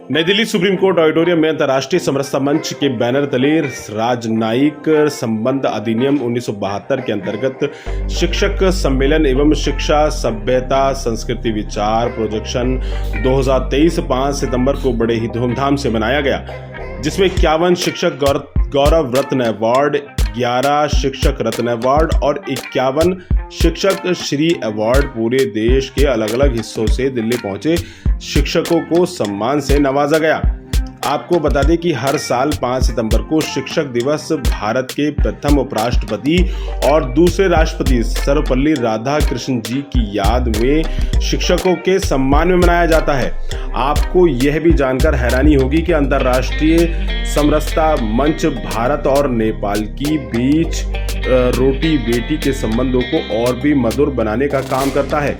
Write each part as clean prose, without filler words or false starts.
नई Delhi supreme court auditorium में अंतर्राष्ट्रीय समरसता मंच के बैनर तले राजनयिक संबंध अधिनियम 1972 के अंतर्गत शिक्षक सम्मेलन एवं शिक्षा सभ्यता संस्कृति विचार प्रोजेक्शन 2023 5 सितंबर को बड़े ही धूमधाम से मनाया गया, जिसमें 51 शिक्षक गौरव रत्न अवार्ड, 11 शिक्षक रत्न अवार्ड और 51 शिक्षक श्री अवार्ड पूरे देश के अलग अलग हिस्सों से दिल्ली पहुंचे शिक्षकों को सम्मान से नवाजा गया। आपको बता दें कि हर साल 5 सितंबर को शिक्षक दिवस भारत के प्रथम उपराष्ट्रपति और दूसरे राष्ट्रपति सर्वपल्ली राधाकृष्णन जी की याद में शिक्षकों के सम्मान में मनाया जाता है। आपको यह भी जानकर हैरानी होगी कि अंतर्राष्ट्रीय समरसता मंच भारत और नेपाल की बीच रोटी बेटी के संबंधों को और भी मधुर बनाने का काम करता है।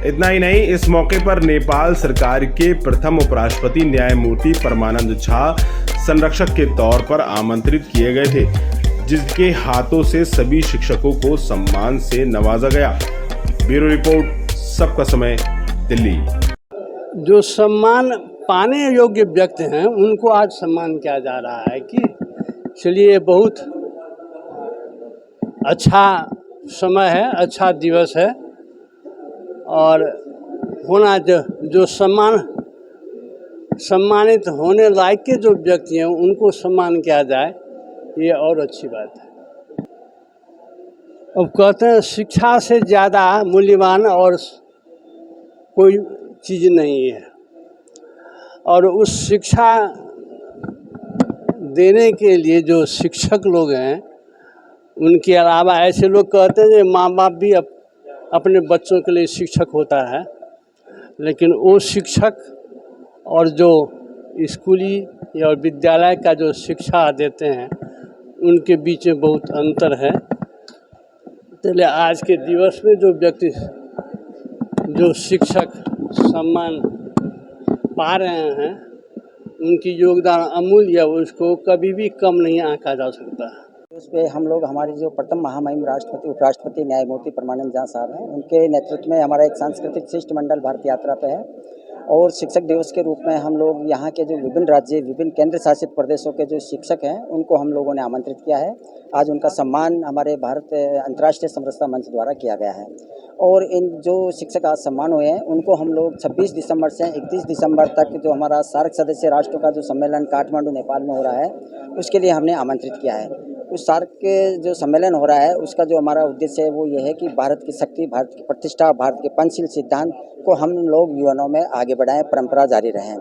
इतना ही नहीं, इस मौके पर नेपाल सरकार के प्रथम उपराष्ट्रपति न्यायमूर्ति परमानंद झा संरक्षक के तौर पर आमंत्रित किए गए थे, जिसके हाथों से सभी शिक्षकों को सम्मान से नवाजा गया। ब्यूरो रिपोर्ट, सबका समय, दिल्ली। जो सम्मान पाने योग्य व्यक्ति हैं उनको आज सम्मान किया जा रहा है कि चलिए बहुत अच्छा समय है, अच्छा दिवस है और होना जो सम्मानित होने लायक के जो व्यक्ति हैं उनको सम्मान किया जाए, ये और अच्छी बात है। अब कहते हैं शिक्षा से ज़्यादा मूल्यवान और कोई चीज़ नहीं है, और उस शिक्षा देने के लिए जो शिक्षक लोग हैं उनके अलावा ऐसे लोग कहते हैं कि माँ बाप भी अपने बच्चों के लिए शिक्षक होता है, लेकिन वो शिक्षक और जो स्कूली या विद्यालय का जो शिक्षा देते हैं उनके बीच में बहुत अंतर है। इसलिए आज के दिवस में जो व्यक्ति जो शिक्षक सम्मान पा रहे हैं उनकी योगदान अमूल्य, उसको कभी भी कम नहीं आंका जा सकता। उस पर हम लोग हमारे जो प्रथम महामहिम राष्ट्रपति उपराष्ट्रपति न्यायमूर्ति परमानंद झा साहब हैं, उनके नेतृत्व में हमारा एक सांस्कृतिक शिष्टमंडल भारत यात्रा पे है और शिक्षक दिवस के रूप में हम लोग यहाँ के जो विभिन्न राज्य विभिन्न केंद्र शासित प्रदेशों के जो शिक्षक हैं उनको हम लोगों ने आमंत्रित किया है। आज उनका सम्मान हमारे भारत अंतर्राष्ट्रीय समरसता मंच द्वारा किया गया है और इन जो शिक्षक आज सम्मान हुए हैं उनको हम लोग 26 दिसंबर से 31 दिसंबर तक जो हमारा सार्क सदस्य राष्ट्रों का जो सम्मेलन काठमांडू नेपाल में हो रहा है उसके लिए हमने आमंत्रित किया है। उस सार्क के जो सम्मेलन हो रहा है उसका जो हमारा उद्देश्य है वो ये है कि भारत की शक्ति, भारत की प्रतिष्ठा, भारत के पंचशील सिद्धांत को हम लोग युवाओं में आगे बढ़ाएं, परंपरा जारी रहें।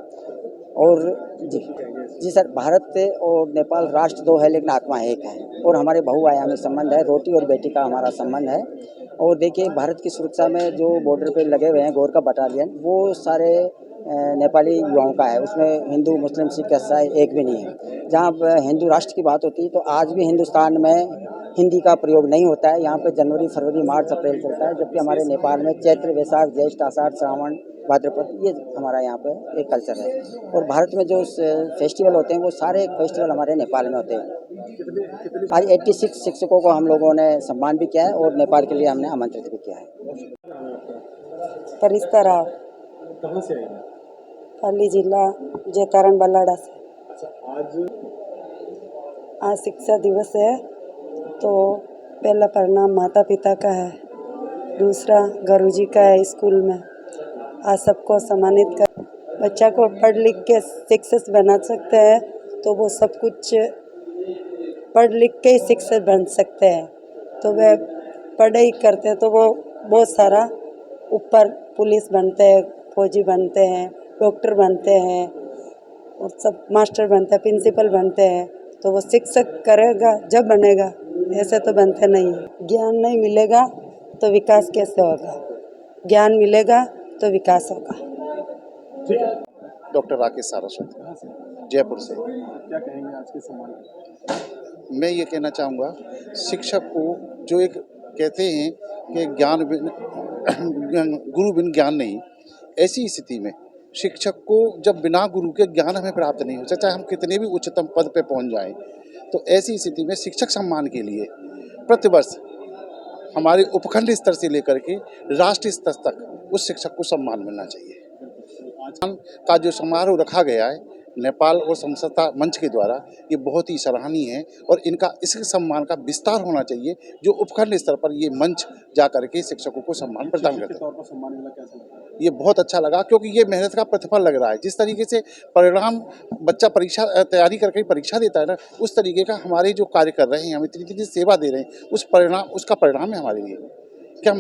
और जी सर, भारत और नेपाल राष्ट्र दो है लेकिन आत्मा एक है और हमारे बहुआयामी संबंध है, रोटी और बेटी का हमारा संबंध है। और देखिए भारत की सुरक्षा में जो बॉर्डर पे लगे हुए हैं गोरखा बटालियन, वो सारे नेपाली युवाओं का है, उसमें हिंदू मुस्लिम सिख ईसाई एक भी नहीं है। जहाँ हिंदू राष्ट्र की बात होती है तो आज भी हिंदुस्तान में हिंदी का प्रयोग नहीं होता है। यहाँ पे जनवरी फरवरी मार्च अप्रैल चलता है, जबकि हमारे नेपाल में चैत्र वैशाख ज्येष्ठ आषाढ़ श्रावण भाद्रपद ये हमारा यहाँ पे एक कल्चर है। और भारत में जो फेस्टिवल होते हैं वो सारे फेस्टिवल हमारे नेपाल में होते हैं। आज 86 शिक्षकों को हम लोगों ने सम्मान भी किया है और नेपाल के लिए हमने आमंत्रित भी किया है। परिस्ता राव, कहाँ से आए? पाली जिला जयतारण बल्लाड़ा से। अच्छा, आज शिक्षा दिवस है तो पहला परिणाम माता पिता का है, दूसरा गुरुजी का है स्कूल में। आज सबको सम्मानित कर बच्चा को पढ़ लिख के शिक्षक बना सकते हैं तो वो सब कुछ पढ़ लिख के ही शिक्षक बन सकते हैं। तो वे पढ़ाई करते हैं तो वो बहुत सारा ऊपर पुलिस बनते हैं, फौजी बनते हैं, डॉक्टर बनते हैं और सब मास्टर बनते हैं, प्रिंसिपल बनते हैं। तो वो शिक्षक करेगा जब बनेगा, ऐसे तो बनते नहीं। ज्ञान नहीं मिलेगा तो विकास कैसे होगा? ज्ञान मिलेगा तो विकास होगा। डॉक्टर राकेश सारस्वत, जयपुर से। क्या कहेंगे आज के सम्मान? मैं ये कहना चाहूँगा, शिक्षक को जो एक कहते हैं कि ज्ञान बिन गुरु बिन ज्ञान नहीं, ऐसी स्थिति में शिक्षक को जब बिना गुरु के ज्ञान हमें प्राप्त नहीं हो सकता, चाहे हम कितने भी उच्चतम पद पे पहुंच जाएं, तो ऐसी स्थिति में शिक्षक सम्मान के लिए प्रतिवर्ष हमारे उपखंड स्तर से लेकर के राष्ट्रीय स्तर तक उस शिक्षक को सम्मान मिलना चाहिए। आज का जो समारोह रखा गया है नेपाल और समझौता मंच के द्वारा, ये बहुत ही सराहनीय है और इनका इस सम्मान का विस्तार होना चाहिए, जो उपखंड स्तर पर ये मंच जा करके शिक्षकों को सम्मान प्रदान शिक्षक करते के हैं। तौर पर सम्मान मिला, कैसा लगा? ये बहुत अच्छा लगा, क्योंकि ये मेहनत का प्रतिफल लग रहा है। जिस तरीके से परिणाम बच्चा परीक्षा तैयारी करके परीक्षा देता है ना, उस तरीके का हमारे जो कार्य कर रहे हैं, हम इतनी सेवा दे रहे हैं, उसका परिणाम है हमारे लिए। क्या